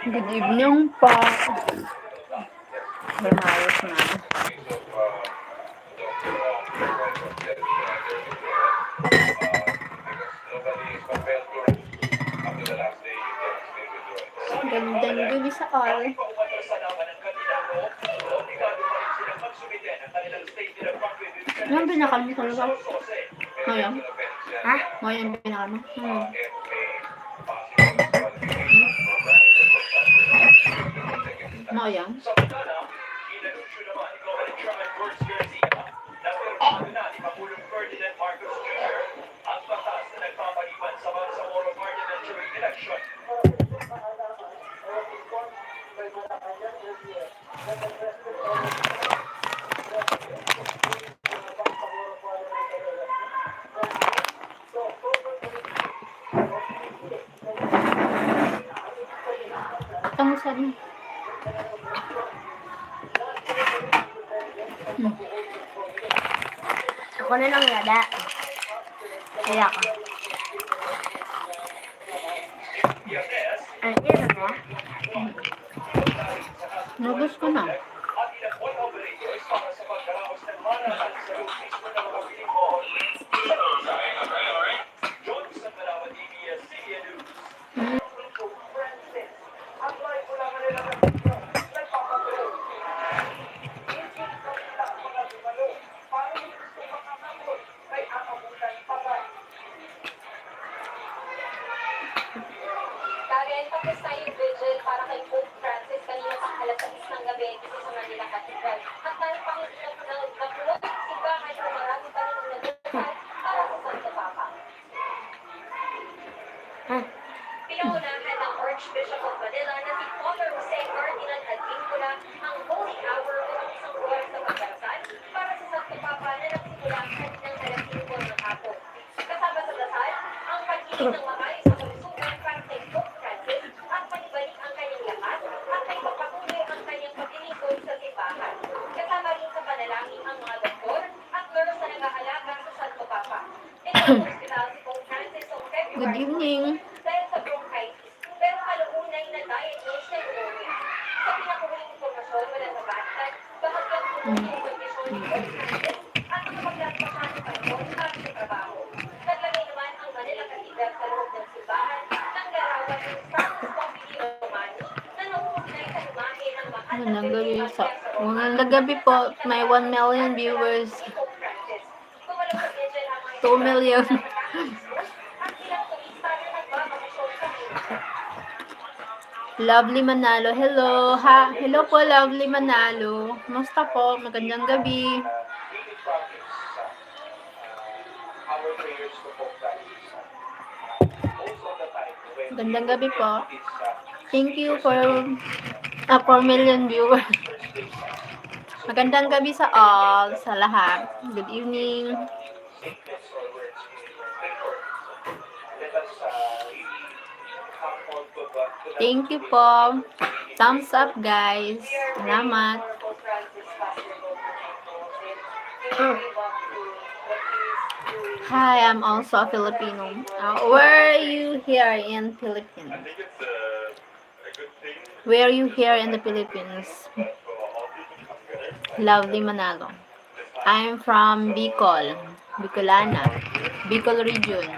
Good evening po. Lumayos na. Gandang gabi sa all. Ano binakal mo talaga? Ngayon? Ha? Ngayon binakal mo? Ngayon? Ang sabi. Ako na lang yada. Kaya ka. Ay, yun na. Nabos ko na. Karen, tapos tayo yung vigil para kay Pope Francis kanina pang alas 6 ng gabi dito sa Manila Cathedral. At dahil Panginoon ng Bakulot, simbahan na marami pa rin nagdasal para sa Santo Papa. Pinaunahan ng Archbishop of Manila na si Father Jose Ferdinand Advincula ang Holy Hour o ang isang oras na pagdarasal para sa Santo Papa na nagsimula kaninang alas 5 ng hapon. Kasama sa dasal, ang pag-ibig ng maayos sa kalusugan para kay Pope Francis at panibalik ang kanyang lakas at ay magpatuloy ang kanyang paglilingkod sa simbahan. Kasama rin sa panalangin ang mga doktor at nurse na nag-aalaga sa Santo Papa. Ito ang hospital si Pope Francis noong February Good evening. dahil sa bronchitis, pero kalaunan na diagnose sa pneumonia. Sa pinakahuling impormasyon mula sa Vatican, bahagyang tumuloy ang kondisyon ni Pope Francis at nakapaglaspa siya ng panahon para sa trabaho. Naglagay naman ang Manila Cathedral sa loob ng simbahan ng larawan ng Santos Pompidio Romano na nauugnay sa imahe ng mahal na Magandang gabi po. May 1 million viewers. ni Pope Francis. Tumalong sa vigil ang mga 2 million. at ilang turista na nagbabakasyon sa Manila. Lovely Manalo. Hello. Hello po, Lovely Manalo. Kumusta po? Magandang gabi. Magandang gabi po. Thank you for 4 million viewers. Magandang gabi sa all, sa lahat. Good evening. Thank you po. Thumbs up, guys. Salamat. Hi, I'm also a Filipino. Where are you here in Philippines? Where are you here in the Philippines? Lovely Manalo. I'm from Bicol, Bicolana, Bicol region.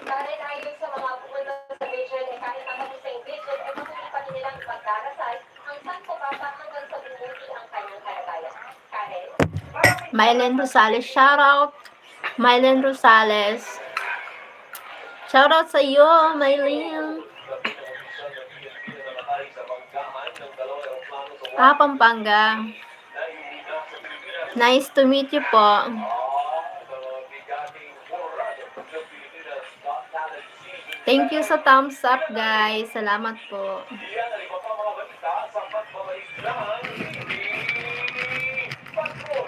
Karen, ayon sa mga pumunta sa vigil, kahit ang kapusay vigil, ay patuloy pa rin nilang ipagdarasal ang Santo Papa hanggang sa bumuti ang kanyang kalagayan. Karen? Mylen Rosales, shout out. Mylen Rosales. Shout out sa iyo, Mylen. Pampanga. Nice to meet you po. Thank you sa thumbs up, guys. Salamat po.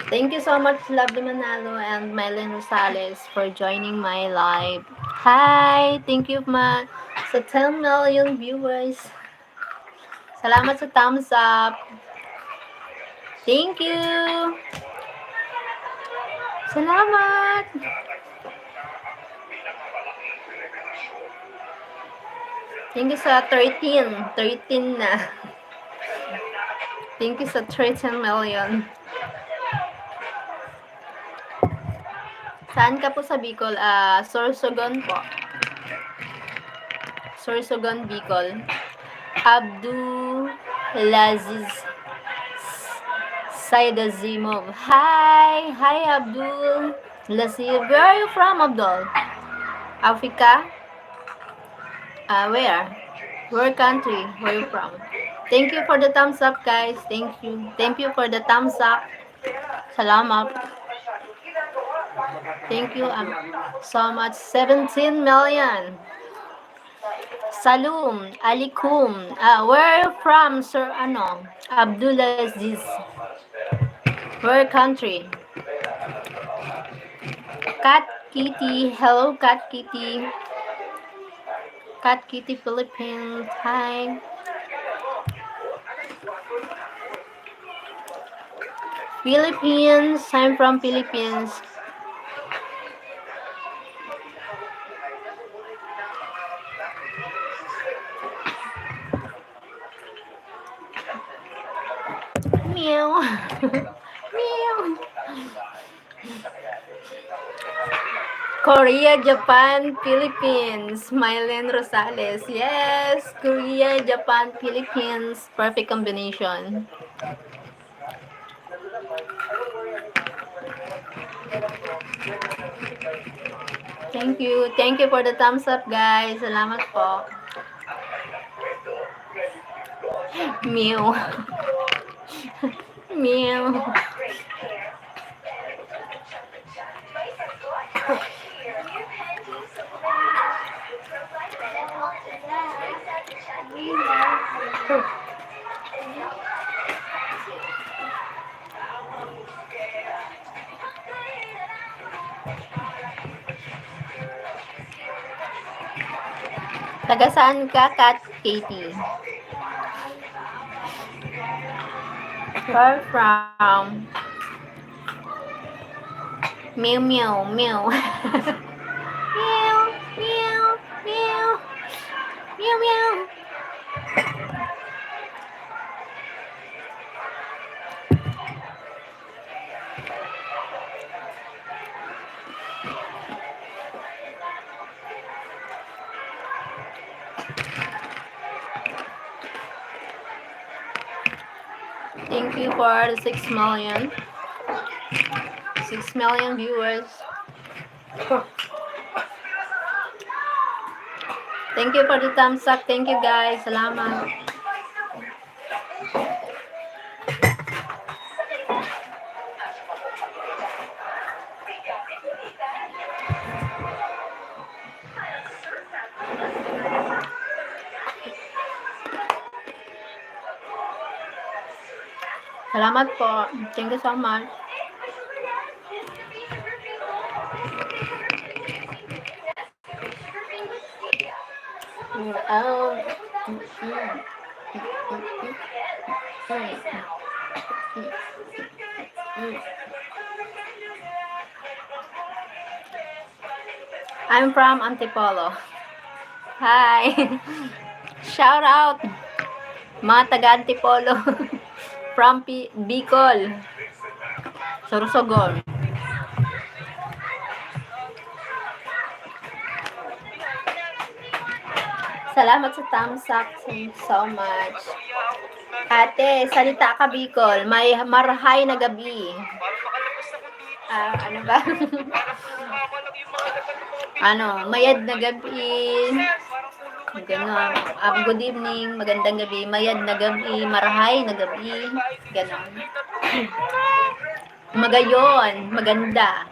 Thank you so much, Lovely Manalo and Mylen Rosales for joining my live. Hi! Thank you sa 10 million viewers. Salamat sa thumbs up. Thank you! Salamat! Thank you sa 13. 13 na. Thank you sa 13 million. Saan ka po sa Bicol? Sorsogon po. Sorsogon, Bicol. Abdulaziz Saidazimov. Hi! Hi, Abdul. Lazir. Where are you from, Abdul? Africa? Where? Where country? Where you from? Thank you for the thumbs up, guys. Thank you. Thank you for the thumbs up. Salamat. Thank you so much. 17 million. Salum, Alikum. Where are you from, Sir Abdulaziz? Where country? Cat Kitty. Hello, Cat Kitty. Cat Kitty, Philippines. Hi. Philippines. I'm from Philippines. Meow. Meow. Korea, Japan, Philippines. Mylen Rosales. Yes, Korea, Japan, Philippines. Perfect combination. Thank you. Thank you for the thumbs up, guys. Salamat po. Meow. Meow. Taga saan ka, Kat Katie? Where from? Meow, meow, meow. Meow, meow, meow. Meow, meow. Thank you for the 6 million. 6 million viewers. Thank you for the thumbs up. Thank you, guys. Salamat. Salamat po. Thank you so much. I'm from Antipolo. Hi. Shout out mga taga Antipolo. From Bicol. Sorsogon. Salamat sa thumbs up. Thank you so much. Ate, salita ka Bicol. May marahay na gabi. Ano ba? Mayad na gabi. Ganon. Good evening, magandang gabi. Mayad na gabi, marahay na gabi. Ganon. Magayon, maganda.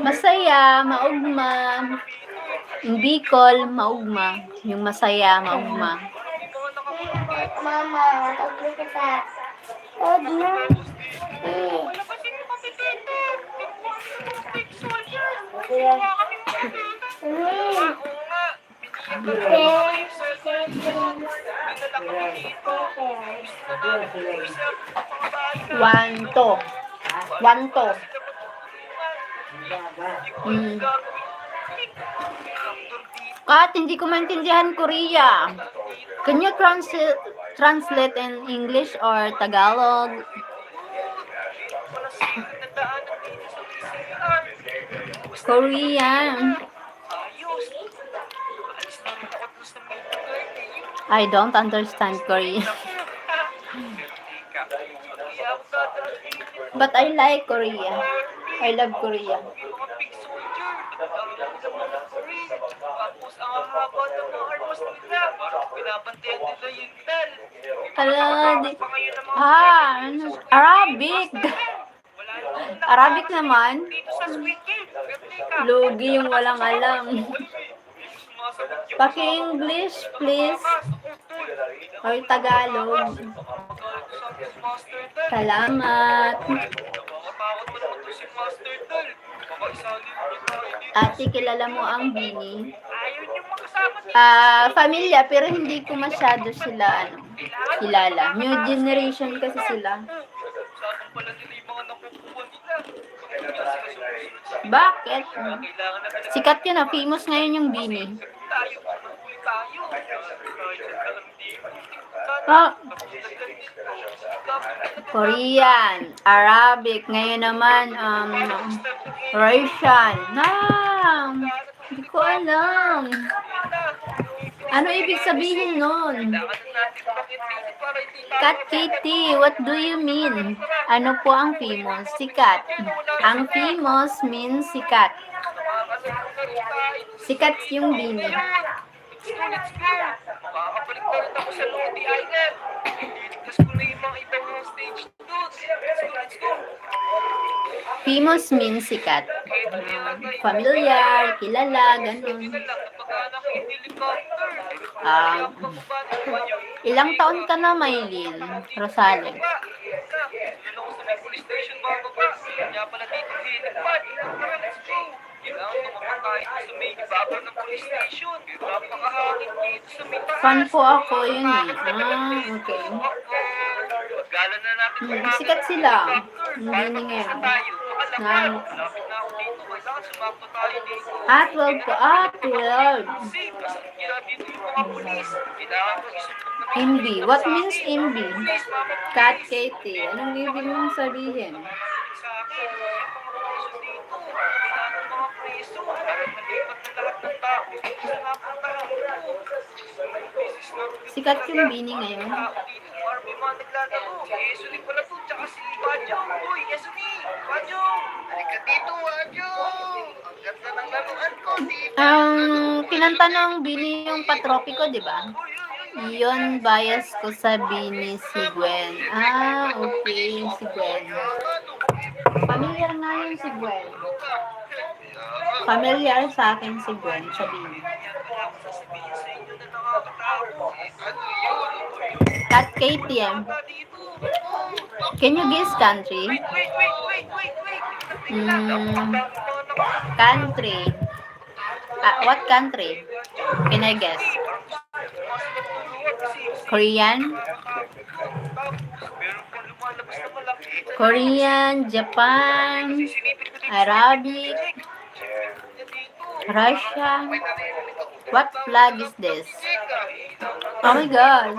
Masaya, maugma. Yung Bicol, maugma. Yung masaya, maugma. Mama, ako kita. Oh, na. Wanto. Mm. Kat, hindi ko maintindihan Korea. Can you translate in English or Tagalog? Korean. I don't understand Korean. But I like Korea. I love Korea. Hala, ano? Arabic. Arabic naman. Lugi yung walang alam. Paki-English, please. Or Tagalog. Salamat. Ate, kilala mo ang Bini? Familia, pero hindi ko masyado sila kilala. New generation kasi sila. Bakit? Sikat yun famous ngayon yung Bini. Korean, Arabic, ngayon naman, Russian. Hindi ko alam. Ano ibig sabihin nun? Kat Kitty, what do you mean? Ano po ang famous? Sikat. Ang famous means sikat. Sikat yung Bini. Makakabalik na rin ako sa Lodi Island. Tapos ko na yung mga ibang mga stage doon. Let's go. Famous means sikat. Familiar, kilala, ganun. Ilang taon ka na, Maylin Rosales? Kaya pala dito hinagpad. Let's go. Kailangan tumapak tayo sa may ibabaw ng police station. Napakahangin dito sa may taas. Fan po ako yun eh. Okay. Paggalan na natin. Sikat sila. Hindi ngayon. Malapit na ako dito. Kailangan sumakto tayo dito. 12 po. 12. Kasi grabe dito yung mga pulis. Kailangan ko isumpong na may Imbi. What means Imbi? pulis. Kat Katie. Anong ibig mong sabihin? Sa akin, yung mga preso dito. Kailangan ng mga preso. Para malipat na lahat ng tao. Dito sa napuntahan ko. Sikat yung Bini ngayon. Para may mga naglalaro. Si Esuni pala to. Tsaka si Wajong. Uy, Esuni! Wajong! Halika dito, Wajong! Ang ganda ng laruan ko, di ba? Kinanta ng Bini yung Patropiko, di ba? Yun, bias ko sa Bini si Gwen. Okay, si Gwen. Familiar nga yun si Gwen. Familiar sa akin si Gwen sa Bini. Kat KTM. Can you guess country? Country. What country? Can I guess? Korean? Korean, Japan, Arabic, Russia. What flag is this? Oh my God.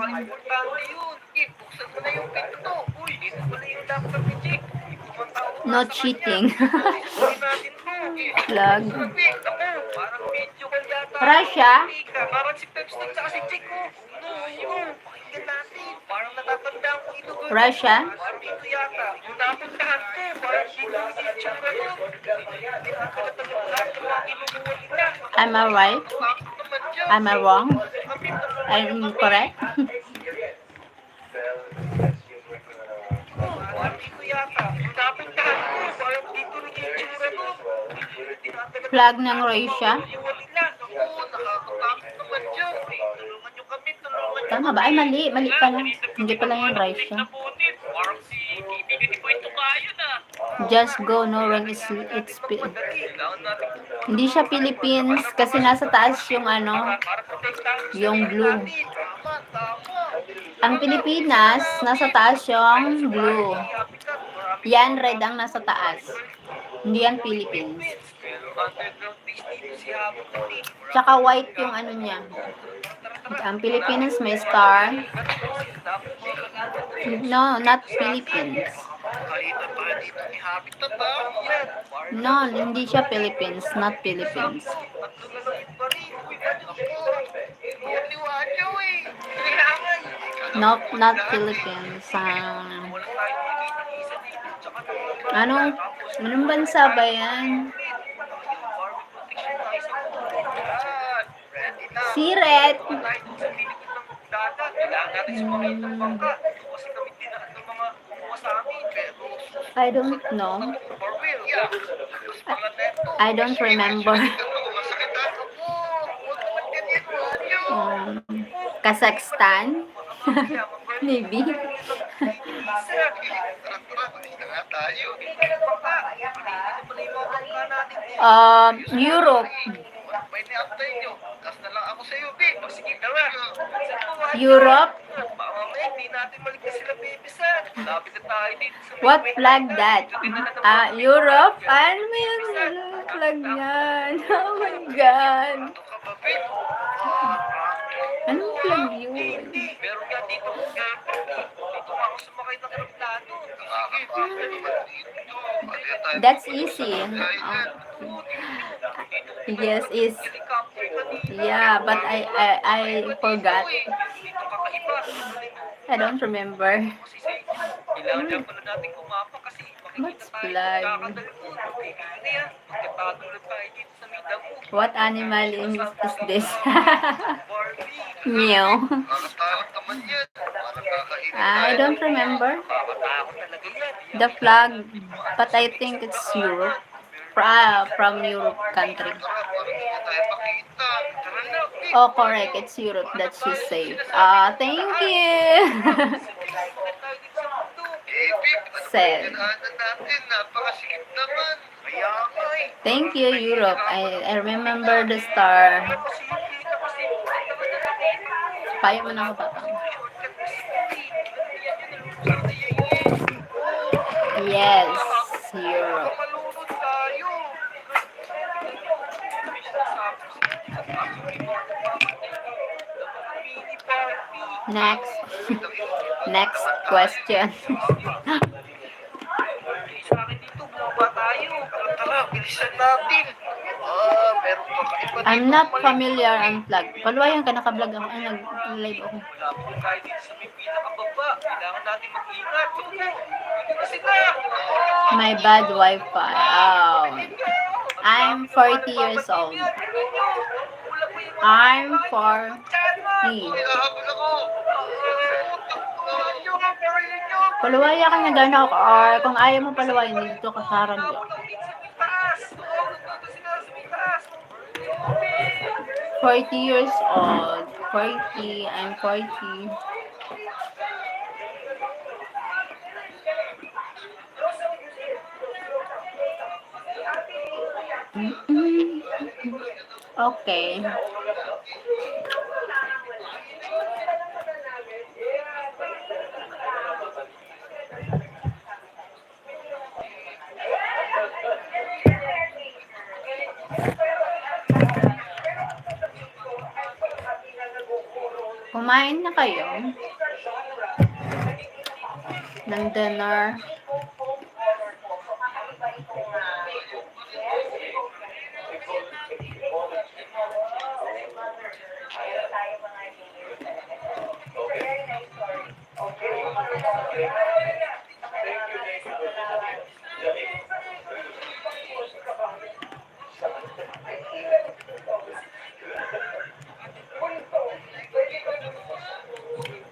No cheating. Flag. Russia? Parang si Pepsi at si Chico. Pakinggan natin. Parang natatandaan ko ito. Russia? Parang ito yata. Yung napuntahan ko. Parang dito yung itsura ko. Tinatalagang lahat yung mga kinukuha nila. Am I right? Bakit naman dyan? Am I wrong? I'm correct? Parang dito yata. Yung napuntahan ko. Parang dito yung itsura ko. Tinatalagang Flag ng Russia? kinukuha nila. Ako, nakakatakot naman dyan. Tulungan nyo kami. Tulungan nyo. Tama ba? Ay, mali. Mali pala. Hindi pala yung Russia. Parang si Bibi ko ito kayo na. Just go. No wrong is Hindi siya Philippines kasi nasa taas yung yung blue. Tama, tama. Ang Pilipinas, nasa taas yung blue. Yan, red ang nasa taas. Hindi yan Philippines. Pero underground base dito si Habang Puti. Tsaka white yung ano niya. Ang Pilipinas may star. No, not Philippines. Kalitan tayo dito ni Habitat ha. Yan. No, hindi siya Philippines, not Philippines. Tatlo na lang yung bari. Uy, ako. Yan liwanyaw eh. Kailangan. Nope, not Philippines. Walang tayo nakikita ni isa dito. Tsaka Anong bansa ba yan? Siret. I don't know. I don't remember. Kazakhstan? Maybe. Europe. May ni-update nyo. Gas na lang ako sa iyo, Big. Sige na nga. Europe? Mamaya, hindi natin maligtas sila, baby, sir. Lapit na tayo dito sa What flag that? Europe? Ano mo yung flag yan? Oh my God. Ito ka ba, Big? Anong flag yun? Hindi. Meron nga dito. Dito nga ako sumakay ng aeroplano. Sige. That's easy. Yes, is. Helicopter ka dito. Yeah, but I forgot. Dito kakaiba. I don't remember. Kasi kailangan pala natin kumapa kasi What's makikita tayo flag? kakadalpon. Okay, ano yan? Magkatago lang tayo dito sa may damo. What animal is this? Barbie. Meow. Nakakatakot naman yan. Parang kakainin I don't remember Nakakatakot talaga yan. the flag, but I think it's Europe. From Europe country. Parang hindi na tayo makita. Tara na, Vic. Oh, correct. It's Europe that she safe. Thank you. Eh, Vic, ano ba Sad. yung dinaanan natin? Napakasikip naman. Kaya nga eh. Thank you, Europe. I remember the star. Kasi yung kita kasi, Payo mo na ako, Papa. shortcut na city. Yan yun, Yes, Europe. Kapalunod tayo. Mini Barbie. Next. Next question. Sa akin dito, bumaba tayo. Tara, bilisan natin. Meron pa kaiba dito. I'm not familiar on flag. Paluwayan ka, naka-vlog ako. Ay, nag-live ako. Wala po tayo dito sa may pinakababa. Kailangan natin mag-ingat. Tuko, hindi na sila. My bad Wi-Fi. Oh. I'm 40 years old. I'm 40. Hinahabol ako. Paluwaya ka na gano'n ako. Or kung ayaw mo paluwayan, dito ka sa harap niyo. 40 years old. 40. I'm 40. Okay. Kumain na kayo ng dinner.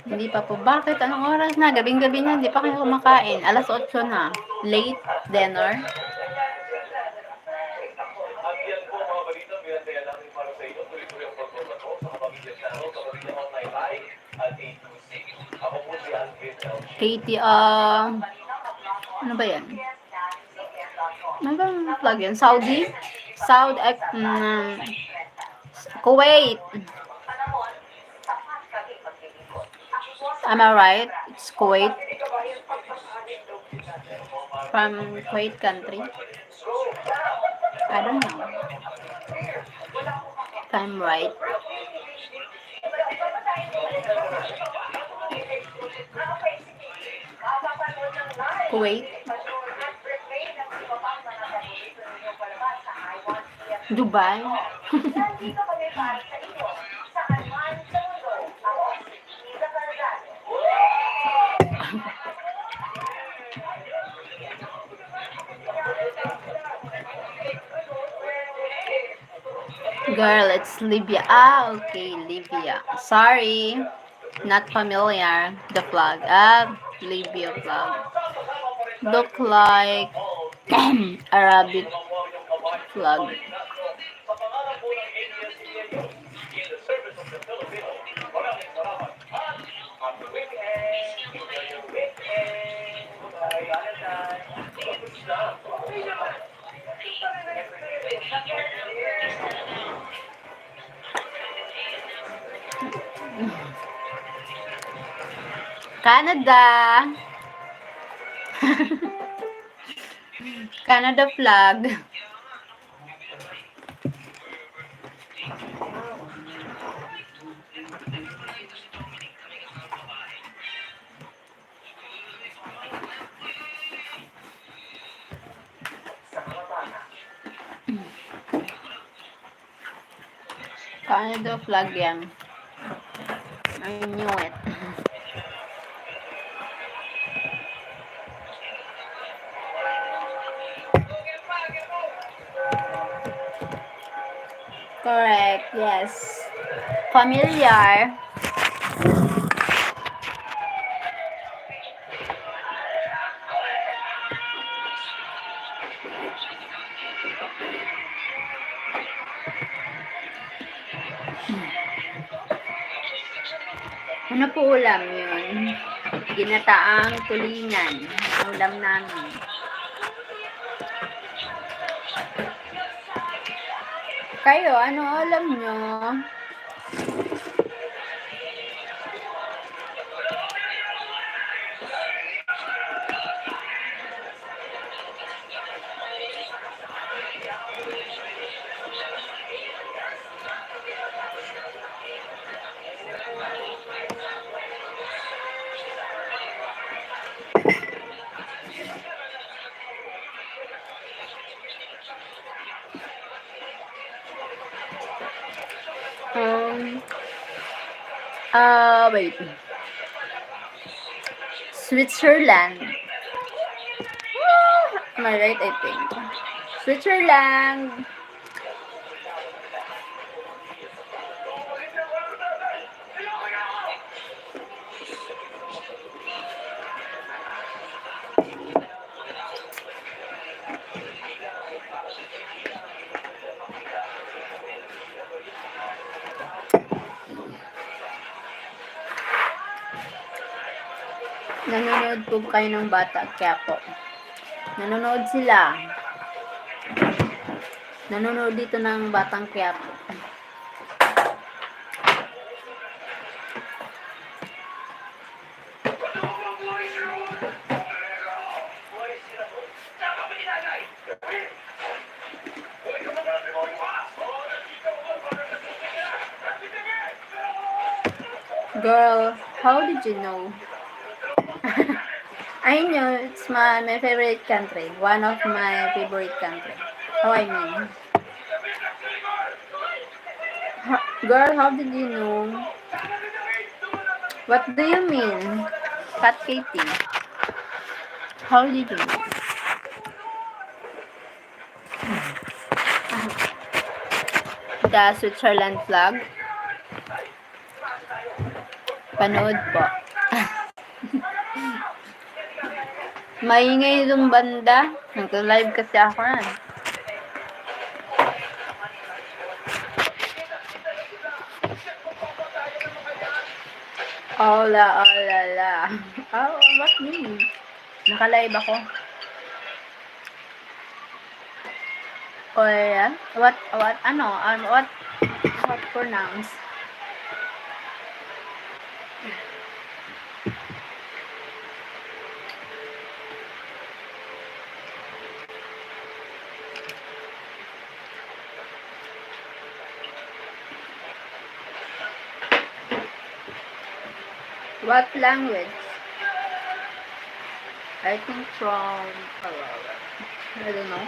Hindi pa po. Bakit? Anong oras na? Gabing-gabi na. Hindi pa kayo kumakain. Alas 8 na. Late dinner. Katie, ano ba yan? Ano bang plug yan? Saudi? Kuwait. Am I right? It's Kuwait. From Kuwait country. I don't know. If I'm right. Kuwait. Dubai. Nandito kami para sa inyo. Saan man sa mundo. Ako si Liza Calzan. Girl, it's Libya. Ah, okay, Libya. Sorry. Not familiar. The flag. Ah, Libya flag. Look like Arabic flag. Canada. Canada flag. Canada flag yan. I knew it. Correct, yes. Familiar. Ano po ulam yun? Ginataang tulingan. Ulam namin. Kayo, ano ulam nyo? Wait. Switzerland. Am I right, I think? Switzerland. Nanonood po kayo ng Bata Quiapo. Nanonood sila. Nanonood dito ng Batang Quiapo. Girl, how did you know? I know it's my favorite country. One of my favorite country. How I mean? Girl, how did you know? What do you mean? Kat Katie. How did you know? The Switzerland flag. Panood po. Maingay yung banda. Nag-live kasi ako na. Ola, ola, la. Oh, what mean? Naka-live ako. Or, what pronounce? What language? I think from I don't know.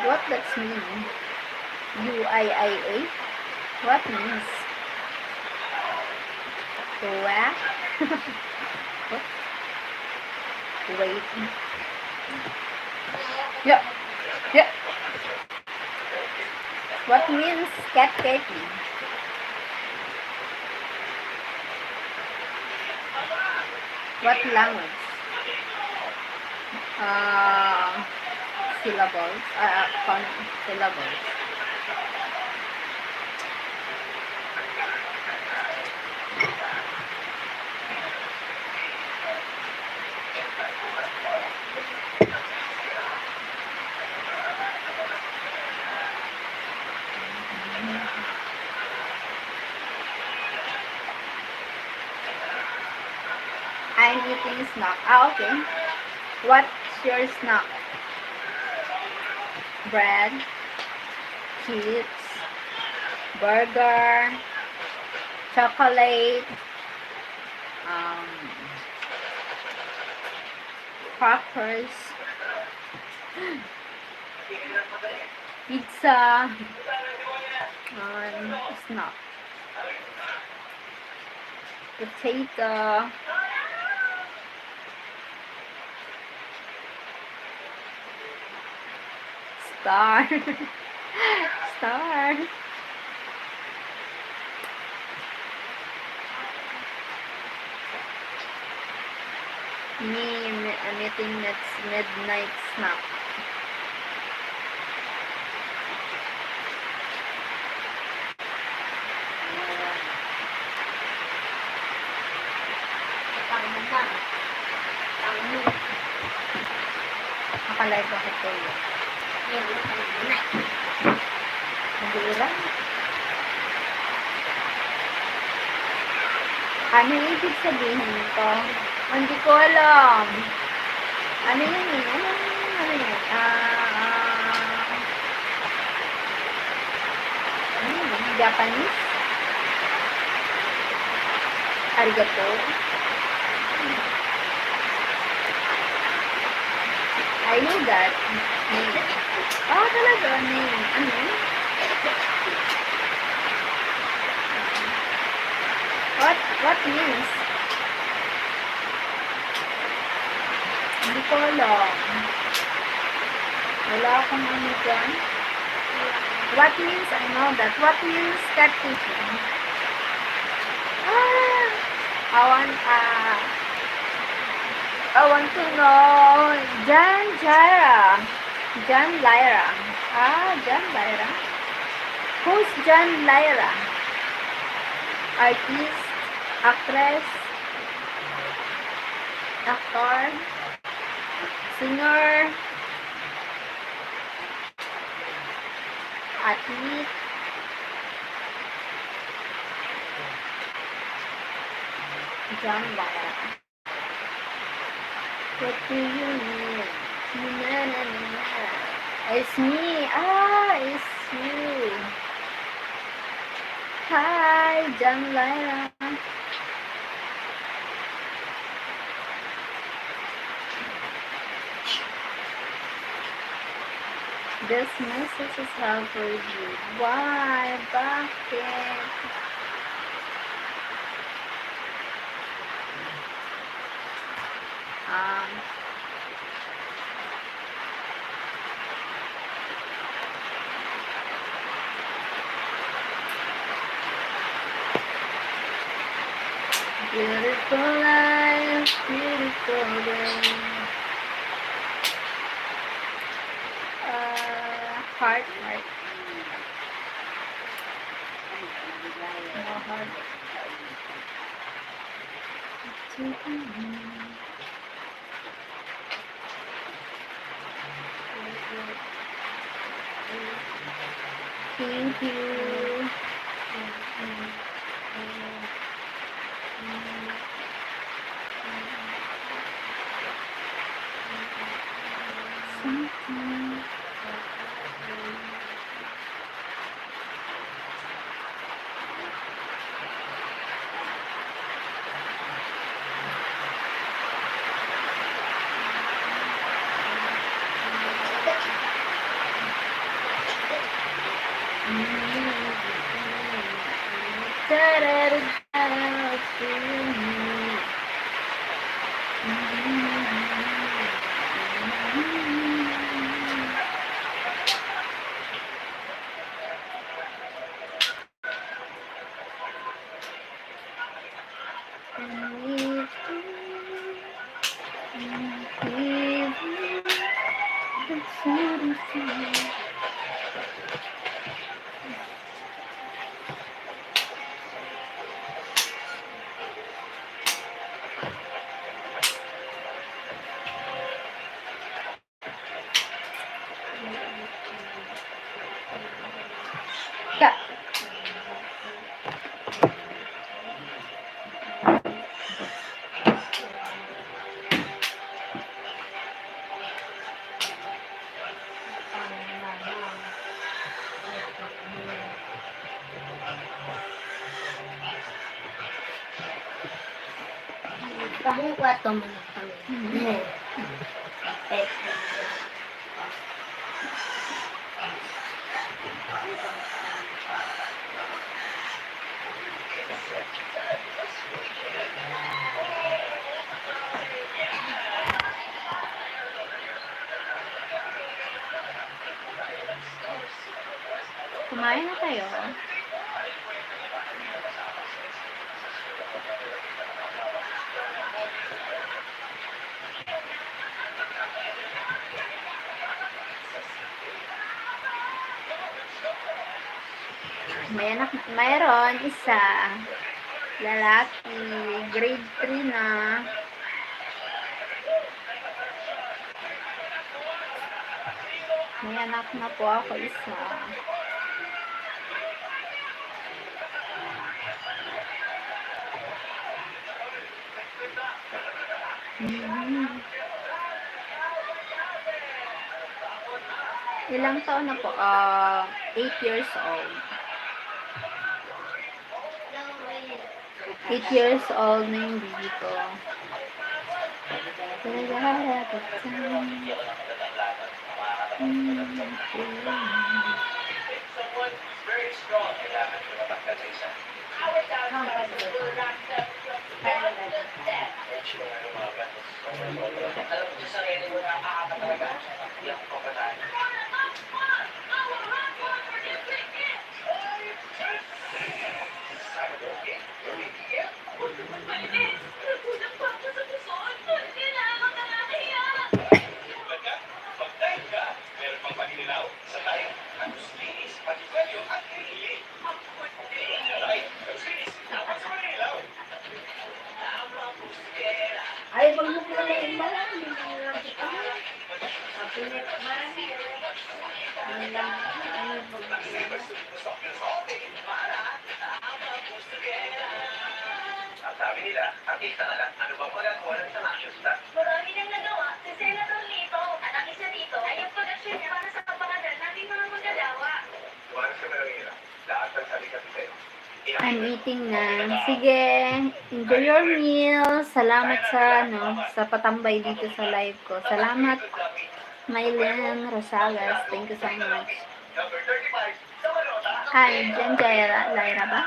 What does mean? UIIA? What means? What? What? Wait. Yeah. Yeah. What means cat Katie? What language? Syllables. Syllables. I'm eating snack. Okay. What's your snack? Bread, chips, burger, chocolate, um, crackers, pizza, snack, potato, star, star. I'm eating midnight snack. Nakalive ako po yun. Hindi lang. Ano ibig sabihin nito? Hindi ko alam. Ano yun eh? Ano yun? Japanese? Arigato? I know that. Name. Talaga. Name. Ano? What means? Hindi ko alam. Wala akong ano dyan. What means? I know that. What means catfishing? I want to know. Jan Lyra. Jan Lyra. Jan Lyra. Who's Jan Lyra? Artist, actress, actor, singer, athlete, Jan Lyra. What do you mean? It's me. It's you. Hi, Jan Lyra. This message is hard for you. Why? Bakit? Beautiful life, beautiful day. Heart. No heart. Thank you. Ka. Bakit kwato mo na kami? Eh, Kumain na tayo. Mayroon isa. Lalaki. Grade 3 na. May anak na po ako isa. Ilang taon na po? 8 years old. 8 years old na yung baby ko. ay, wag mo pala yung marami. Ang sabi nila, artista na lang. Ano bang magagawa ng isang action star? Marami nang nagawa si Senator Lito at ang isa dito ay ang pag-achieve para sa kapangalan nating mga magalawa. Tumaras ka na lang nila. Lahat ng sabi kasi sa'yo. I'm eating na. Sige, enjoy your meal. Salamat sa patambay dito sa live ko. Salamat, Mylene Rosales. Thank you so much. Number 35, sa Manota. Hi, Jan Lyra ba?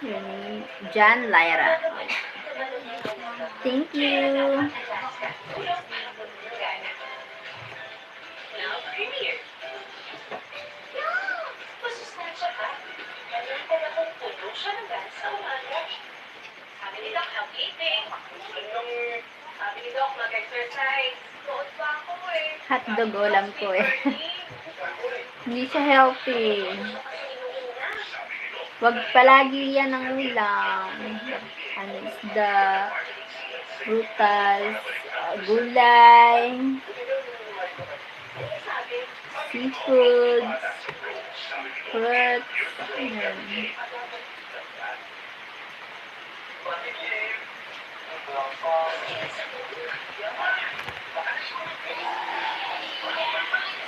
Yun, Jan Lyra. Thank you. Now, premiere. Masustansya ka. Kaya pala kung puno siya ng gas sa umaga. Sabi ni Doc, health eating. Sabi ni Doc, mag-exercise. Tuot pa ako eh. Hotdog ulam ko eh. Hindi siya healthy. Wag palagi yan ang ulam. Ano, isda, prutas, gulay, seafoods, fruits, yan.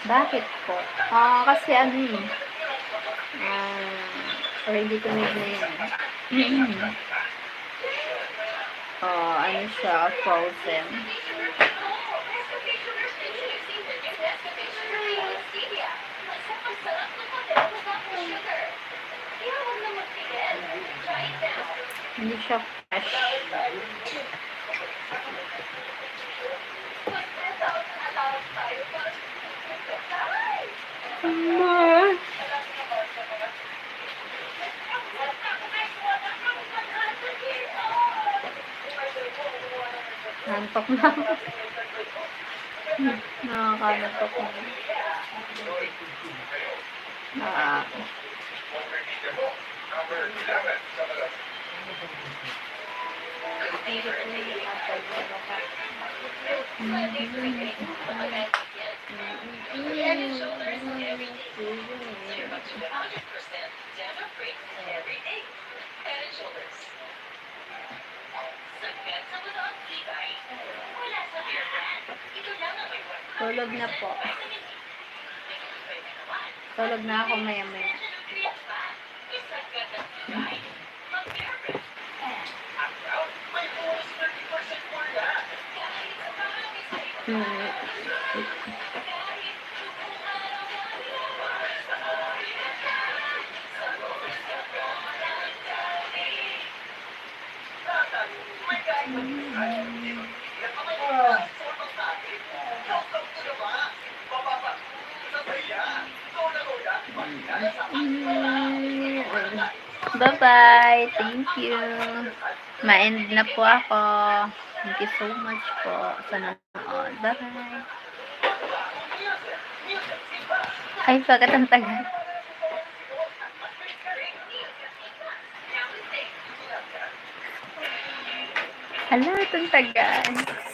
Bakit po? Kasi ano eh. Ready to make na yan. Ano siya, frozen. Hindi siya fresh. Nantok na ako. Nakakantok na. Ah. Tulog na po. Tulog na ako maya-maya. Bye-bye. Thank you. Ma-end na po ako. Thank you so much po sa nanonood. Bye-bye. Ay, bakit ang tagal? Hala, itong tagal.